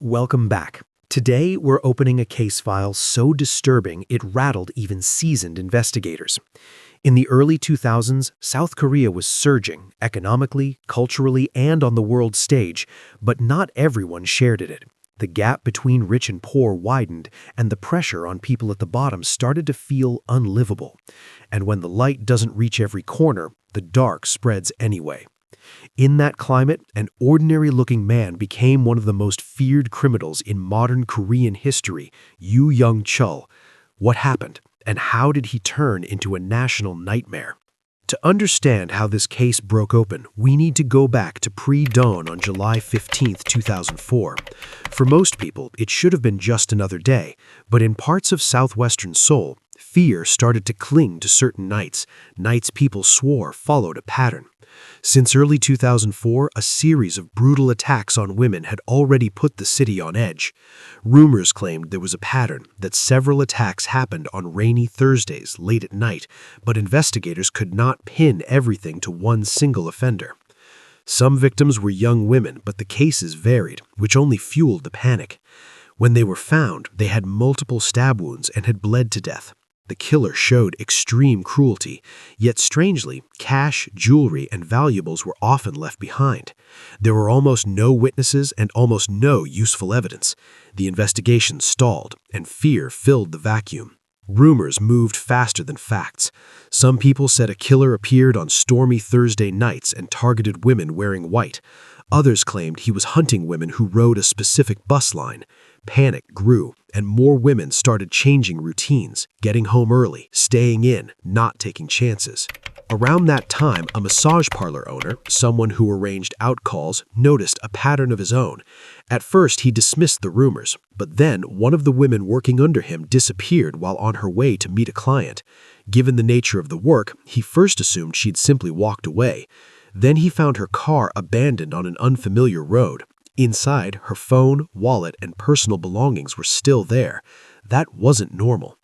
Welcome back. Today, we're opening a case file so disturbing it rattled even seasoned investigators. In the early 2000s, South Korea was surging economically, culturally, and on the world stage, but not everyone shared in it. The gap between rich and poor widened, and the pressure on people at the bottom started to feel unlivable. And when the light doesn't reach every corner, the dark spreads anyway. In that climate, an ordinary-looking man became one of the most feared criminals in modern Korean history, Yoo Young-chul. What happened, and how did he turn into a national nightmare? To understand how this case broke open, we need to go back to pre-dawn on July 15, 2004. For most people, it should have been just another day, but in parts of southwestern Seoul, fear started to cling to certain nights people swore followed a pattern. Since early 2004, a series of brutal attacks on women had already put the city on edge. Rumors claimed there was a pattern, that several attacks happened on rainy Thursdays late at night, but investigators could not pin everything to one single offender. Some victims were young women, but the cases varied, which only fueled the panic. When they were found, they had multiple stab wounds and had bled to death. The killer showed extreme cruelty, yet strangely, cash, jewelry, and valuables were often left behind. There were almost no witnesses and almost no useful evidence. The investigation stalled, and fear filled the vacuum. Rumors moved faster than facts. Some people said a killer appeared on stormy Thursday nights and targeted women wearing white. Others claimed he was hunting women who rode a specific bus line. Panic grew, and more women started changing routines, getting home early, staying in, not taking chances. Around that time, a massage parlor owner, someone who arranged out calls, noticed a pattern of his own. At first, he dismissed the rumors, but then one of the women working under him disappeared while on her way to meet a client. Given the nature of the work, he first assumed she'd simply walked away. Then he found her car abandoned on an unfamiliar road. Inside, her phone, wallet, and personal belongings were still there. That wasn't normal.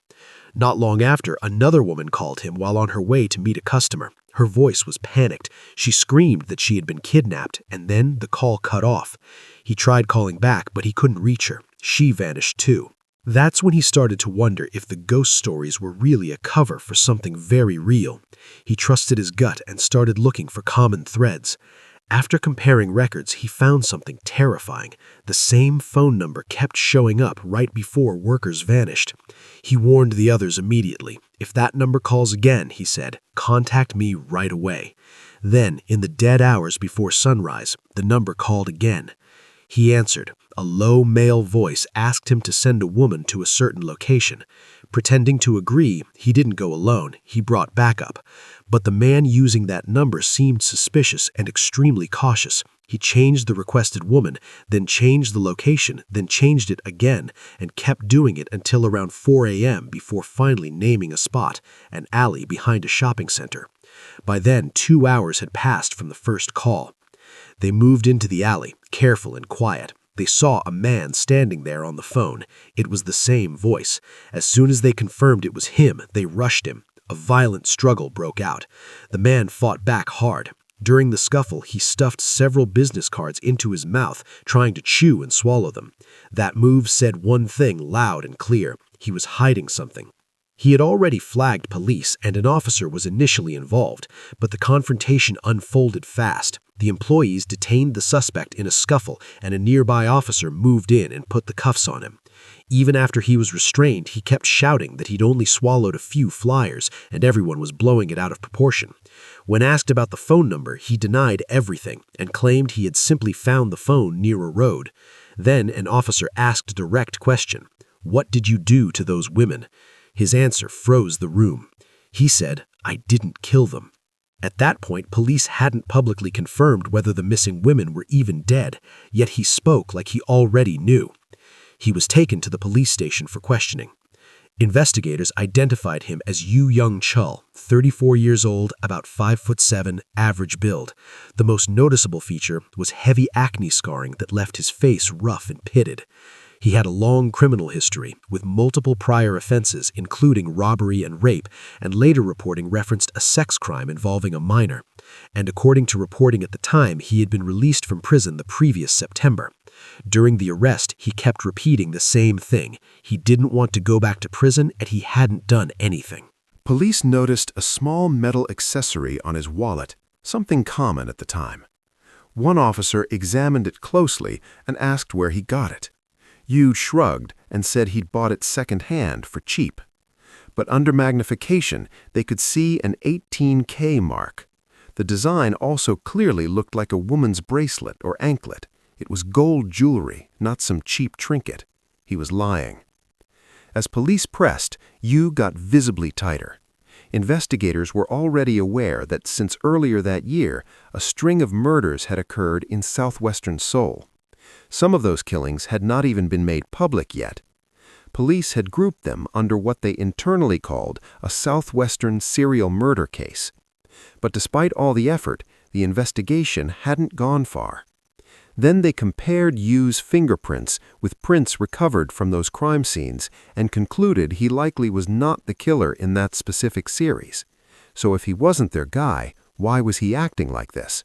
Not long after, another woman called him while on her way to meet a customer. Her voice was panicked. She screamed that she had been kidnapped, and then the call cut off. He tried calling back, but he couldn't reach her. She vanished too. That's when he started to wonder if the ghost stories were really a cover for something very real. He trusted his gut and started looking for common threads. After comparing records, he found something terrifying. The same phone number kept showing up right before workers vanished. He warned the others immediately. If that number calls again, he said, contact me right away. Then, in the dead hours before sunrise, the number called again. He answered. A low male voice asked him to send a woman to a certain location. Pretending to agree, he didn't go alone. He brought backup. But the man using that number seemed suspicious and extremely cautious. He changed the requested woman, then changed the location, then changed it again, and kept doing it until around 4 a.m. before finally naming a spot, an alley behind a shopping center. By then, 2 hours had passed from the first call. They moved into the alley, careful and quiet. They saw a man standing there on the phone. It was the same voice. As soon as they confirmed it was him, they rushed him. A violent struggle broke out. The man fought back hard. During the scuffle, he stuffed several business cards into his mouth, trying to chew and swallow them. That move said one thing loud and clear. He was hiding something. He had already flagged police, and an officer was initially involved, but the confrontation unfolded fast. The employees detained the suspect in a scuffle, and a nearby officer moved in and put the cuffs on him. Even after he was restrained, he kept shouting that he'd only swallowed a few flyers, and everyone was blowing it out of proportion. When asked about the phone number, he denied everything and claimed he had simply found the phone near a road. Then an officer asked a direct question. What did you do to those women? His answer froze the room. He said, I didn't kill them. At that point, police hadn't publicly confirmed whether the missing women were even dead, yet he spoke like he already knew. He was taken to the police station for questioning. Investigators identified him as Yoo Young-chul, 34 years old, about 5'7", average build. The most noticeable feature was heavy acne scarring that left his face rough and pitted. He had a long criminal history, with multiple prior offenses, including robbery and rape, and later reporting referenced a sex crime involving a minor. And according to reporting at the time, he had been released from prison the previous September. During the arrest, he kept repeating the same thing. He didn't want to go back to prison, and he hadn't done anything. Police noticed a small metal accessory on his wallet, something common at the time. One officer examined it closely and asked where he got it. Yu shrugged and said he'd bought it second-hand for cheap. But under magnification, they could see an 18K mark. The design also clearly looked like a woman's bracelet or anklet. It was gold jewelry, not some cheap trinket. He was lying. As police pressed, Yu got visibly tighter. Investigators were already aware that since earlier that year, a string of murders had occurred in southwestern Seoul. Some of those killings had not even been made public yet. Police had grouped them under what they internally called a southwestern serial murder case. But despite all the effort, the investigation hadn't gone far. Then they compared Yu's fingerprints with prints recovered from those crime scenes and concluded he likely was not the killer in that specific series. So if he wasn't their guy, why was he acting like this?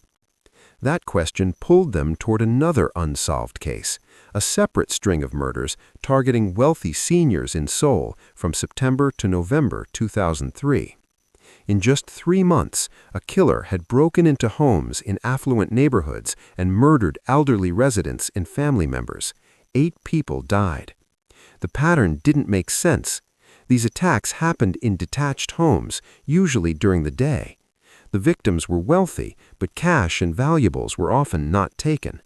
That question pulled them toward another unsolved case, a separate string of murders targeting wealthy seniors in Seoul from September to November 2003. In just 3 months, a killer had broken into homes in affluent neighborhoods and murdered elderly residents and family members. 8 people died. The pattern didn't make sense. These attacks happened in detached homes, usually during the day. The victims were wealthy, but cash and valuables were often not taken.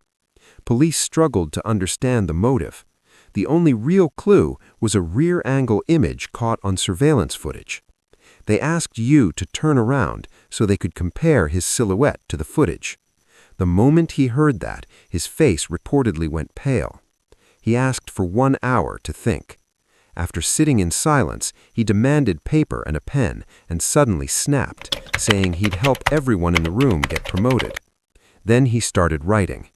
Police struggled to understand the motive. The only real clue was a rear-angle image caught on surveillance footage. They asked Yu to turn around so they could compare his silhouette to the footage. The moment he heard that, his face reportedly went pale. He asked for 1 hour to think. After sitting in silence, he demanded paper and a pen and suddenly snapped, saying he'd help everyone in the room get promoted. Then he started writing.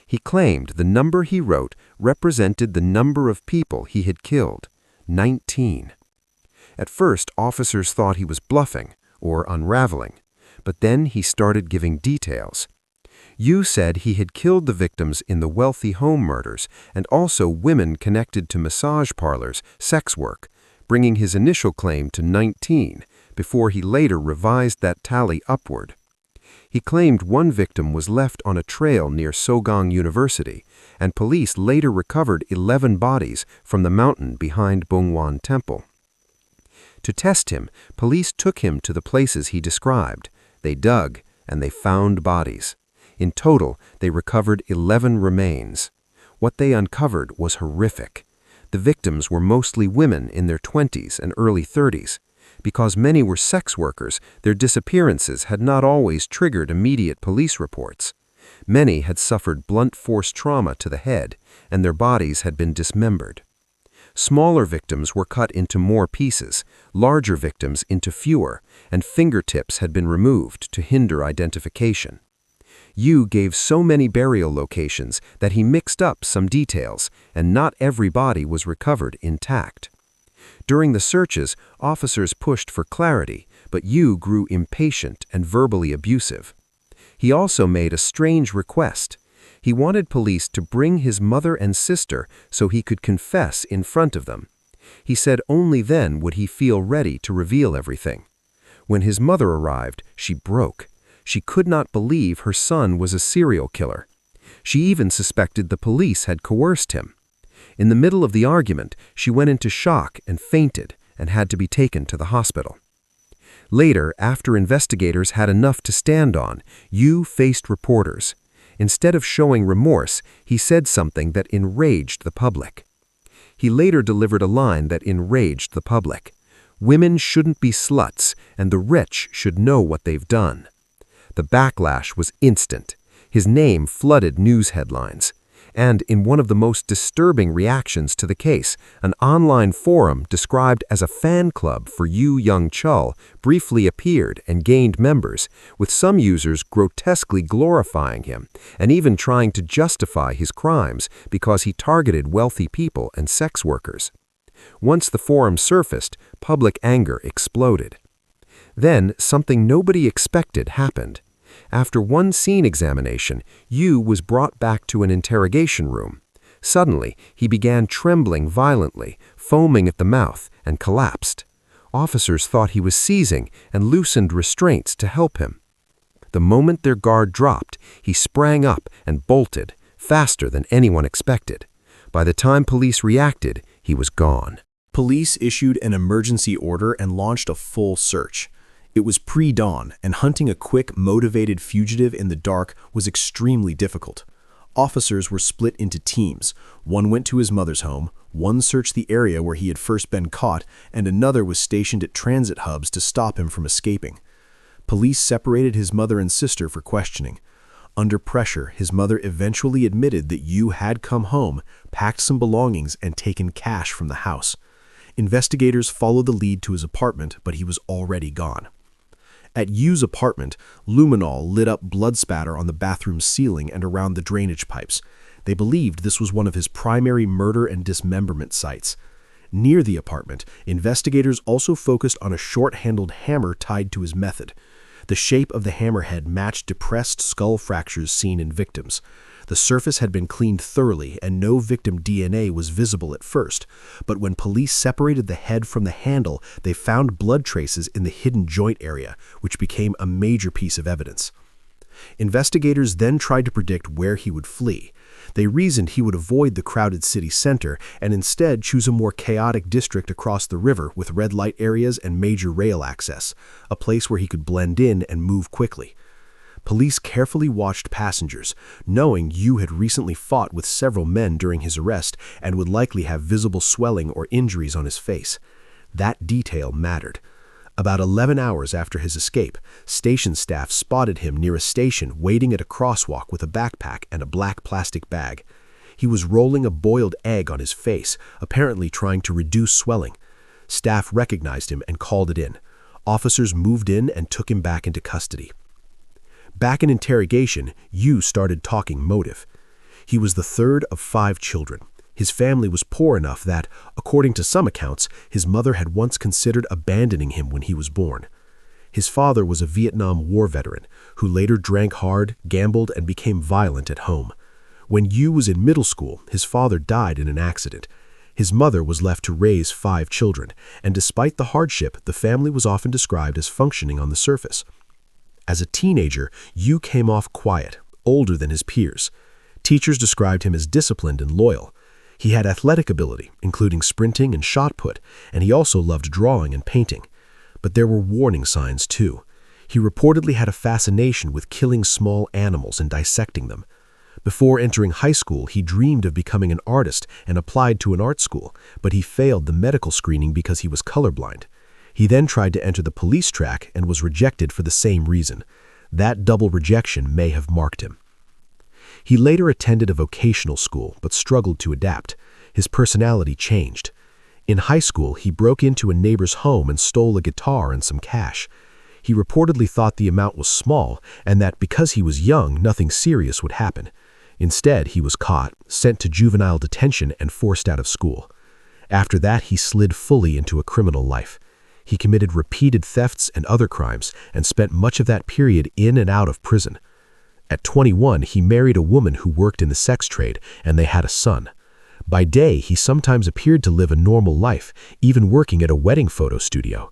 He claimed the number he wrote represented the number of people he had killed, 19. At first, officers thought he was bluffing or unraveling, but then he started giving details. Yu said he had killed the victims in the wealthy home murders and also women connected to massage parlors, sex work, bringing his initial claim to 19, before he later revised that tally upward. He claimed one victim was left on a trail near Sogang University, and police later recovered 11 bodies from the mountain behind Bongwon Temple. To test him, police took him to the places he described. They dug, and they found bodies. In total, they recovered 11 remains. What they uncovered was horrific. The victims were mostly women in their 20s and early 30s. Because many were sex workers, their disappearances had not always triggered immediate police reports. Many had suffered blunt force trauma to the head, and their bodies had been dismembered. Smaller victims were cut into more pieces, larger victims into fewer, and fingertips had been removed to hinder identification. Yu gave so many burial locations that he mixed up some details, and not every body was recovered intact. During the searches, officers pushed for clarity, but Yu grew impatient and verbally abusive. He also made a strange request. He wanted police to bring his mother and sister so he could confess in front of them. He said only then would he feel ready to reveal everything. When his mother arrived, she broke. She could not believe her son was a serial killer. She even suspected the police had coerced him. In the middle of the argument, she went into shock and fainted and had to be taken to the hospital. Later, after investigators had enough to stand on, Yu faced reporters. Instead of showing remorse, he said something that enraged the public. He later delivered a line that enraged the public. Women shouldn't be sluts, and the rich should know what they've done. The backlash was instant. His name flooded news headlines. And in one of the most disturbing reactions to the case, an online forum described as a fan club for Yu Young-chul briefly appeared and gained members, with some users grotesquely glorifying him and even trying to justify his crimes because he targeted wealthy people and sex workers. Once the forum surfaced, public anger exploded. Then something nobody expected happened. After one scene examination, Yu was brought back to an interrogation room. Suddenly, he began trembling violently, foaming at the mouth, and collapsed. Officers thought he was seizing and loosened restraints to help him. The moment their guard dropped, he sprang up and bolted, faster than anyone expected. By the time police reacted, he was gone. Police issued an emergency order and launched a full search. It was pre-dawn, and hunting a quick, motivated fugitive in the dark was extremely difficult. Officers were split into teams. One went to his mother's home, one searched the area where he had first been caught, and another was stationed at transit hubs to stop him from escaping. Police separated his mother and sister for questioning. Under pressure, his mother eventually admitted that Yu had come home, packed some belongings, and taken cash from the house. Investigators followed the lead to his apartment, but he was already gone. At Yu's apartment, luminol lit up blood spatter on the bathroom ceiling and around the drainage pipes. They believed this was one of his primary murder and dismemberment sites. Near the apartment, investigators also focused on a short-handled hammer tied to his method. The shape of the hammerhead matched depressed skull fractures seen in victims. The surface had been cleaned thoroughly and no victim DNA was visible at first, but when police separated the head from the handle, they found blood traces in the hidden joint area, which became a major piece of evidence. Investigators then tried to predict where he would flee. They reasoned he would avoid the crowded city center and instead choose a more chaotic district across the river with red light areas and major rail access, a place where he could blend in and move quickly. Police carefully watched passengers, knowing Yu had recently fought with several men during his arrest and would likely have visible swelling or injuries on his face. That detail mattered. About 11 hours after his escape, station staff spotted him near a station waiting at a crosswalk with a backpack and a black plastic bag. He was rolling a boiled egg on his face, apparently trying to reduce swelling. Staff recognized him and called it in. Officers moved in and took him back into custody. Back in interrogation, Yu started talking motive. He was the third of 5 children. His family was poor enough that, according to some accounts, his mother had once considered abandoning him when he was born. His father was a Vietnam War veteran who later drank hard, gambled, and became violent at home. When Yu was in middle school, his father died in an accident. His mother was left to raise 5 children, and despite the hardship, the family was often described as functioning on the surface. As a teenager, Yu came off quiet, older than his peers. Teachers described him as disciplined and loyal. He had athletic ability, including sprinting and shot put, and he also loved drawing and painting. But there were warning signs, too. He reportedly had a fascination with killing small animals and dissecting them. Before entering high school, he dreamed of becoming an artist and applied to an art school, but he failed the medical screening because he was colorblind. He then tried to enter the police track and was rejected for the same reason. That double rejection may have marked him. He later attended a vocational school but struggled to adapt. His personality changed. In high school, he broke into a neighbor's home and stole a guitar and some cash. He reportedly thought the amount was small and that because he was young, nothing serious would happen. Instead, he was caught, sent to juvenile detention, and forced out of school. After that, he slid fully into a criminal life. He committed repeated thefts and other crimes and spent much of that period in and out of prison. At 21, he married a woman who worked in the sex trade, and they had a son. By day, he sometimes appeared to live a normal life, even working at a wedding photo studio.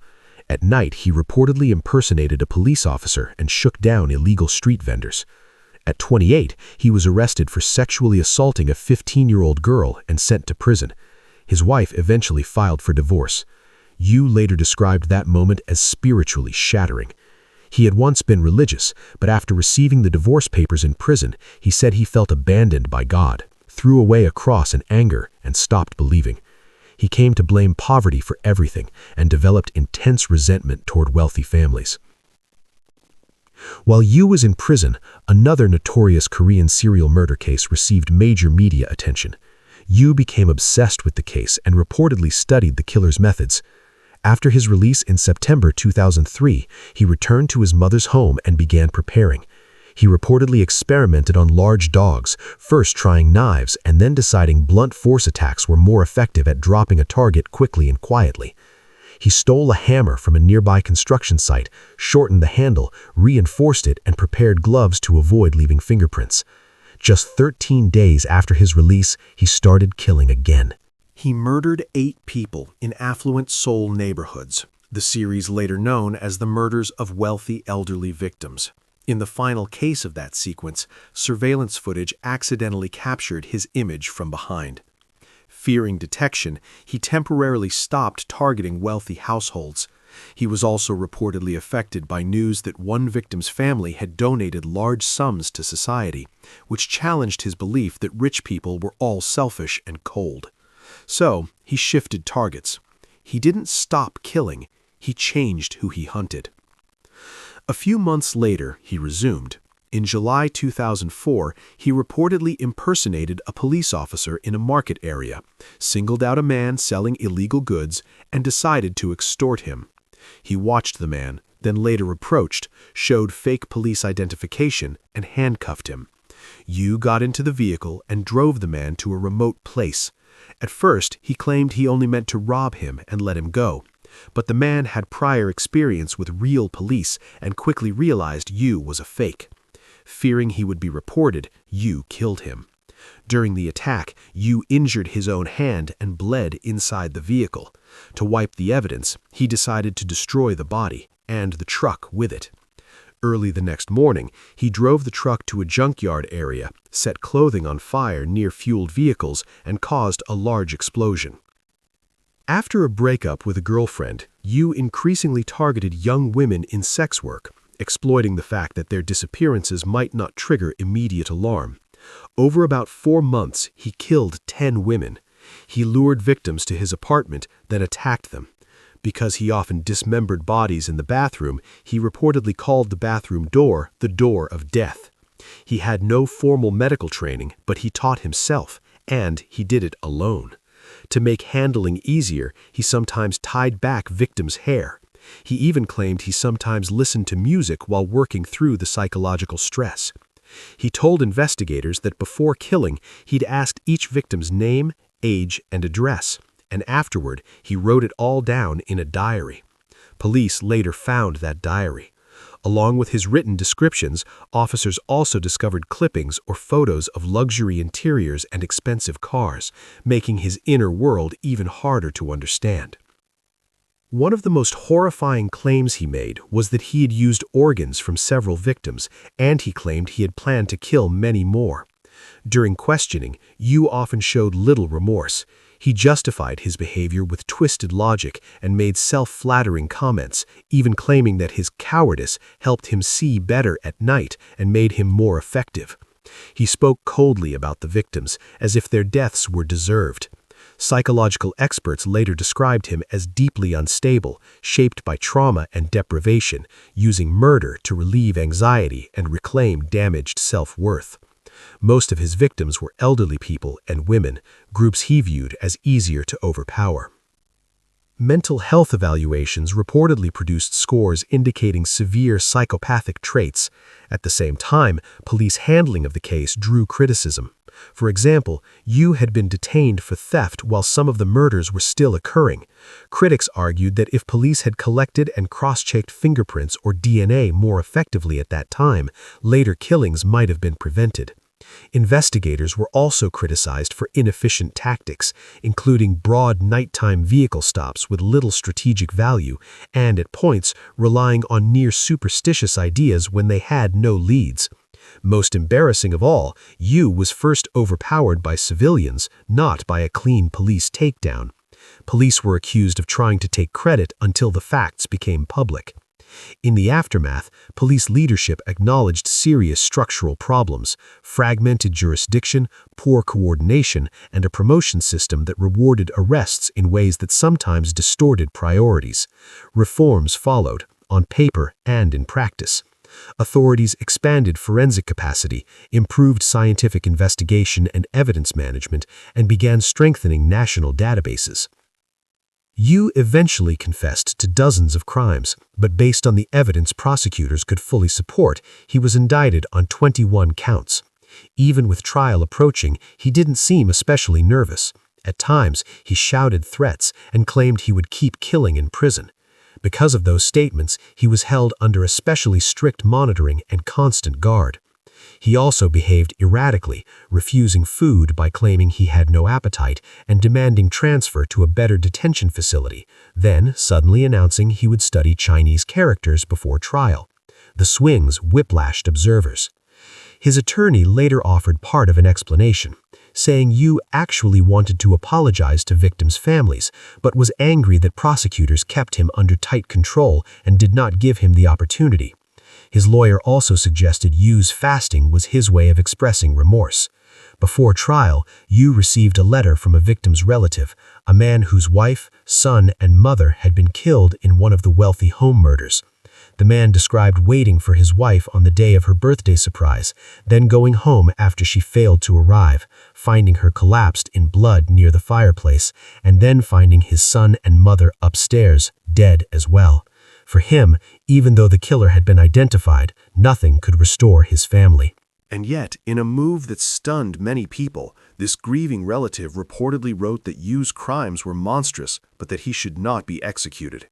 At night, he reportedly impersonated a police officer and shook down illegal street vendors. At 28, he was arrested for sexually assaulting a 15-year-old girl and sent to prison. His wife eventually filed for divorce. Yu later described that moment as spiritually shattering. He had once been religious, but after receiving the divorce papers in prison, he said he felt abandoned by God, threw away a cross in anger, and stopped believing. He came to blame poverty for everything and developed intense resentment toward wealthy families. While Yu was in prison, another notorious Korean serial murder case received major media attention. Yu became obsessed with the case and reportedly studied the killer's methods. After his release in September 2003, he returned to his mother's home and began preparing. He reportedly experimented on large dogs, first trying knives and then deciding blunt force attacks were more effective at dropping a target quickly and quietly. He stole a hammer from a nearby construction site, shortened the handle, reinforced it, and prepared gloves to avoid leaving fingerprints. Just 13 days after his release, he started killing again. He murdered 8 people in affluent Seoul neighborhoods, the series later known as the murders of wealthy elderly victims. In the final case of that sequence, surveillance footage accidentally captured his image from behind. Fearing detection, he temporarily stopped targeting wealthy households. He was also reportedly affected by news that one victim's family had donated large sums to society, which challenged his belief that rich people were all selfish and cold. So, he shifted targets. He didn't stop killing, he changed who he hunted. A few months later, he resumed. In July 2004, he reportedly impersonated a police officer in a market area, singled out a man selling illegal goods, and decided to extort him. He watched the man, then later approached, showed fake police identification, and handcuffed him. Yu got into the vehicle and drove the man to a remote place. At first, he claimed he only meant to rob him and let him go. But the man had prior experience with real police and quickly realized Yu was a fake. Fearing he would be reported, Yu killed him. During the attack, Yu injured his own hand and bled inside the vehicle. To wipe the evidence, he decided to destroy the body, and the truck with it. Early the next morning, he drove the truck to a junkyard area, set clothing on fire near fueled vehicles, and caused a large explosion. After a breakup with a girlfriend, Yu increasingly targeted young women in sex work, exploiting the fact that their disappearances might not trigger immediate alarm. Over about 4 months, he killed 10 women. He lured victims to his apartment, then attacked them. Because he often dismembered bodies in the bathroom, he reportedly called the bathroom door the door of death. He had no formal medical training, but he taught himself, and he did it alone. To make handling easier, he sometimes tied back victims' hair. He even claimed he sometimes listened to music while working through the psychological stress. He told investigators that before killing, he'd asked each victim's name, age, and address, and afterward, he wrote it all down in a diary. Police later found that diary. Along with his written descriptions, officers also discovered clippings or photos of luxury interiors and expensive cars, making his inner world even harder to understand. One of the most horrifying claims he made was that he had used organs from several victims, and he claimed he had planned to kill many more. During questioning, Yu often showed little remorse. He justified his behavior with twisted logic and made self-flattering comments, even claiming that his cowardice helped him see better at night and made him more effective. He spoke coldly about the victims, as if their deaths were deserved. Psychological experts later described him as deeply unstable, shaped by trauma and deprivation, using murder to relieve anxiety and reclaim damaged self-worth. Most of his victims were elderly people and women, groups he viewed as easier to overpower. Mental health evaluations reportedly produced scores indicating severe psychopathic traits. At the same time, police handling of the case drew criticism. For example, Yu had been detained for theft while some of the murders were still occurring. Critics argued that if police had collected and cross-checked fingerprints or DNA more effectively at that time, later killings might have been prevented. Investigators were also criticized for inefficient tactics, including broad nighttime vehicle stops with little strategic value and, at points, relying on near-superstitious ideas when they had no leads. Most embarrassing of all, Yu was first overpowered by civilians, not by a clean police takedown. Police were accused of trying to take credit until the facts became public. In the aftermath, police leadership acknowledged serious structural problems, fragmented jurisdiction, poor coordination, and a promotion system that rewarded arrests in ways that sometimes distorted priorities. Reforms followed, on paper and in practice. Authorities expanded forensic capacity, improved scientific investigation and evidence management, and began strengthening national databases. Yu eventually confessed to dozens of crimes, but based on the evidence prosecutors could fully support, he was indicted on 21 counts. Even with trial approaching, he didn't seem especially nervous. At times, he shouted threats and claimed he would keep killing in prison. Because of those statements, he was held under especially strict monitoring and constant guard. He also behaved erratically, refusing food by claiming he had no appetite and demanding transfer to a better detention facility, then suddenly announcing he would study Chinese characters before trial. The swings whiplashed observers. His attorney later offered part of an explanation, saying Yu actually wanted to apologize to victims' families, but was angry that prosecutors kept him under tight control and did not give him the opportunity. His lawyer also suggested Yu's fasting was his way of expressing remorse. Before trial, Yu received a letter from a victim's relative, a man whose wife, son, and mother had been killed in one of the wealthy home murders. The man described waiting for his wife on the day of her birthday surprise, then going home after she failed to arrive, finding her collapsed in blood near the fireplace, and then finding his son and mother upstairs, dead as well. For him, even though the killer had been identified, nothing could restore his family. And yet, in a move that stunned many people, this grieving relative reportedly wrote that Yu's crimes were monstrous, but that he should not be executed.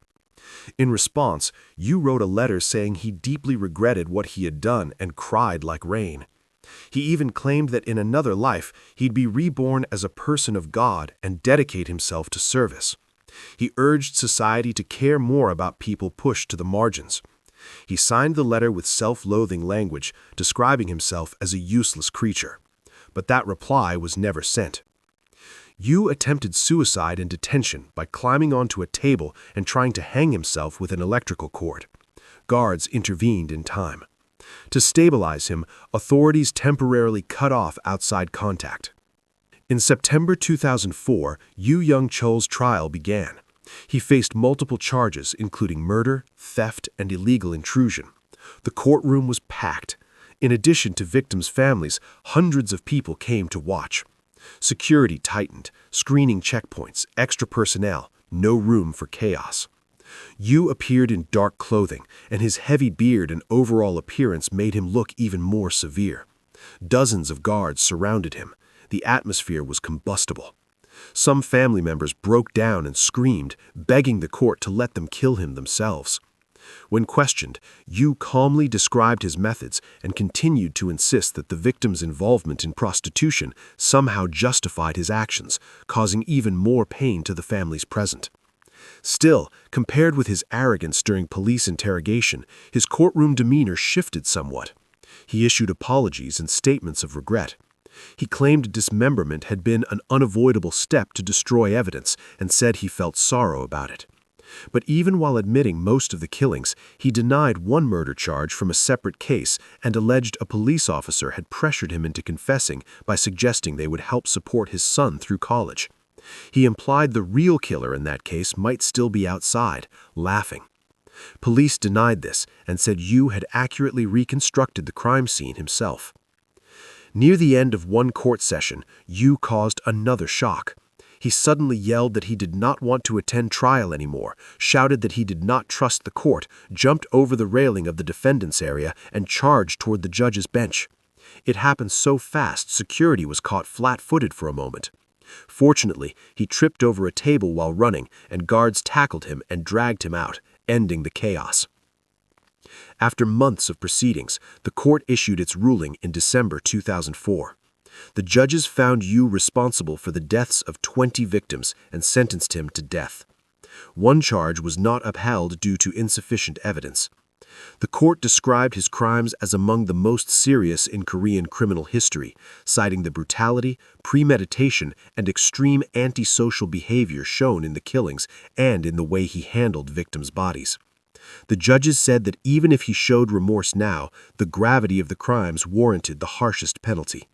In response, Yu wrote a letter saying he deeply regretted what he had done and cried like rain. He even claimed that in another life he'd be reborn as a person of God and dedicate himself to service. He urged society to care more about people pushed to the margins. He signed the letter with self-loathing language, describing himself as a useless creature. But that reply was never sent. Yu attempted suicide in detention by climbing onto a table and trying to hang himself with an electrical cord. Guards intervened in time. To stabilize him, authorities temporarily cut off outside contact. In September 2004, Yu Young-chol's trial began. He faced multiple charges, including murder, theft, and illegal intrusion. The courtroom was packed. In addition to victims' families, hundreds of people came to watch. Security tightened, screening checkpoints, extra personnel, no room for chaos. Yu appeared in dark clothing, and his heavy beard and overall appearance made him look even more severe. Dozens of guards surrounded him. The atmosphere was combustible. Some family members broke down and screamed, begging the court to let them kill him themselves. When questioned, Yu calmly described his methods and continued to insist that the victim's involvement in prostitution somehow justified his actions, causing even more pain to the families present. Still, compared with his arrogance during police interrogation, his courtroom demeanor shifted somewhat. He issued apologies and statements of regret. He claimed dismemberment had been an unavoidable step to destroy evidence and said he felt sorrow about it. But even while admitting most of the killings, he denied one murder charge from a separate case and alleged a police officer had pressured him into confessing by suggesting they would help support his son through college. He implied the real killer in that case might still be outside, laughing. Police denied this and said Yu had accurately reconstructed the crime scene himself. Near the end of one court session, Yu caused another shock. He suddenly yelled that he did not want to attend trial anymore, shouted that he did not trust the court, jumped over the railing of the defendant's area, and charged toward the judge's bench. It happened so fast, security was caught flat-footed for a moment. Fortunately, he tripped over a table while running, and guards tackled him and dragged him out, ending the chaos. After months of proceedings, the court issued its ruling in December 2004. The judges found Yu responsible for the deaths of 20 victims and sentenced him to death. One charge was not upheld due to insufficient evidence. The court described his crimes as among the most serious in Korean criminal history, citing the brutality, premeditation, and extreme antisocial behavior shown in the killings and in the way he handled victims' bodies. The judges said that even if he showed remorse now, the gravity of the crimes warranted the harshest penalty.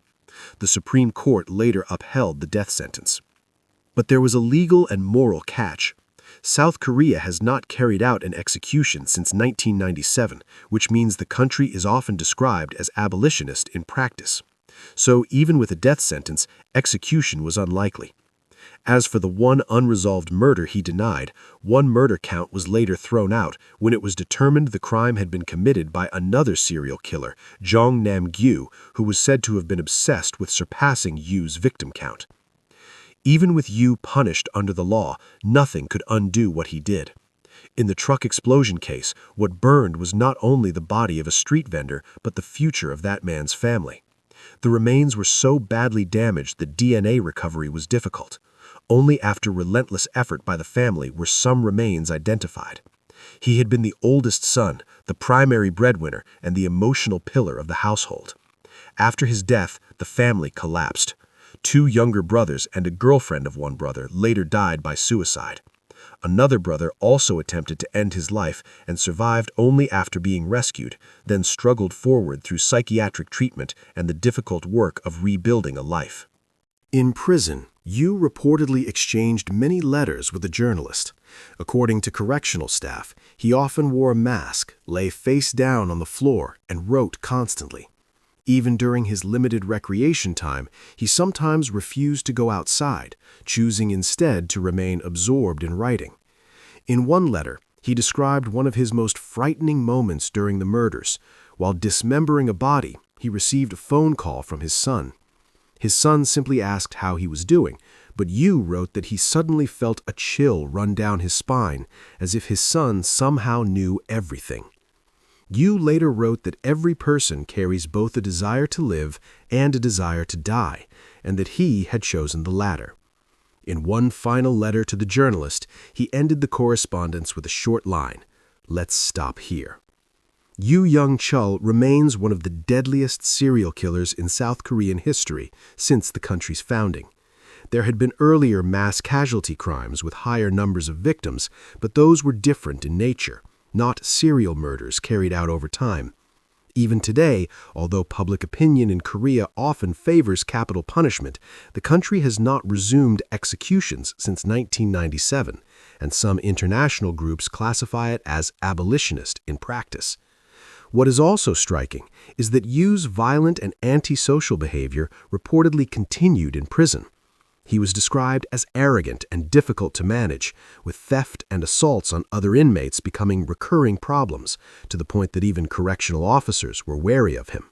The Supreme Court later upheld the death sentence. But there was a legal and moral catch. South Korea has not carried out an execution since 1997, which means the country is often described as abolitionist in practice. So even with a death sentence, execution was unlikely. As for the one unresolved murder he denied, one murder count was later thrown out when it was determined the crime had been committed by another serial killer, Jong Nam-gyu, who was said to have been obsessed with surpassing Yu's victim count. Even with Yu punished under the law, nothing could undo what he did. In the truck explosion case, what burned was not only the body of a street vendor, but the future of that man's family. The remains were so badly damaged that DNA recovery was difficult. Only after relentless effort by the family were some remains identified. He had been the oldest son, the primary breadwinner, and the emotional pillar of the household. After his death, the family collapsed. 2 younger brothers and a girlfriend of one brother later died by suicide. Another brother also attempted to end his life and survived only after being rescued, then struggled forward through psychiatric treatment and the difficult work of rebuilding a life. In prison, Yu reportedly exchanged many letters with a journalist. According to correctional staff, he often wore a mask, lay face down on the floor, and wrote constantly. Even during his limited recreation time, he sometimes refused to go outside, choosing instead to remain absorbed in writing. In one letter, he described one of his most frightening moments during the murders. While dismembering a body, he received a phone call from his son. His son simply asked how he was doing, but Yu wrote that he suddenly felt a chill run down his spine, as if his son somehow knew everything. Yu later wrote that every person carries both a desire to live and a desire to die, and that he had chosen the latter. In one final letter to the journalist, he ended the correspondence with a short line, "Let's stop here." Yu Young-chul remains one of the deadliest serial killers in South Korean history since the country's founding. There had been earlier mass casualty crimes with higher numbers of victims, but those were different in nature, not serial murders carried out over time. Even today, although public opinion in Korea often favors capital punishment, the country has not resumed executions since 1997, and some international groups classify it as abolitionist in practice. What is also striking is that Yu's violent and antisocial behavior reportedly continued in prison. He was described as arrogant and difficult to manage, with theft and assaults on other inmates becoming recurring problems, to the point that even correctional officers were wary of him.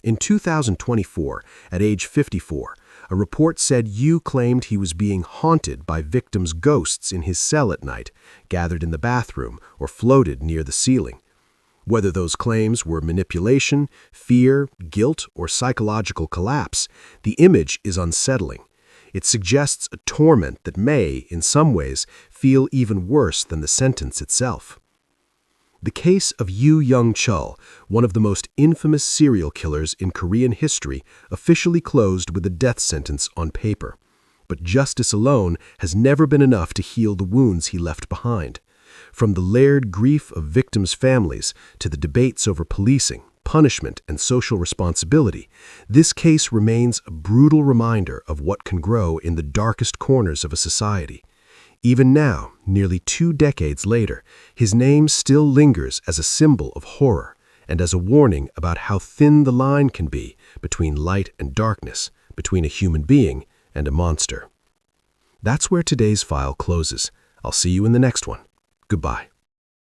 In 2024, at age 54, a report said Yu claimed he was being haunted by victims' ghosts in his cell at night, gathered in the bathroom or floated near the ceiling. Whether those claims were manipulation, fear, guilt, or psychological collapse, the image is unsettling. It suggests a torment that may, in some ways, feel even worse than the sentence itself. The case of Yu Young-chul, one of the most infamous serial killers in Korean history, officially closed with a death sentence on paper. But justice alone has never been enough to heal the wounds he left behind. From the layered grief of victims' families to the debates over policing, punishment, and social responsibility, this case remains a brutal reminder of what can grow in the darkest corners of a society. Even now, nearly 2 decades later, his name still lingers as a symbol of horror and as a warning about how thin the line can be between light and darkness, between a human being and a monster. That's where today's file closes. I'll see you in the next one. Goodbye.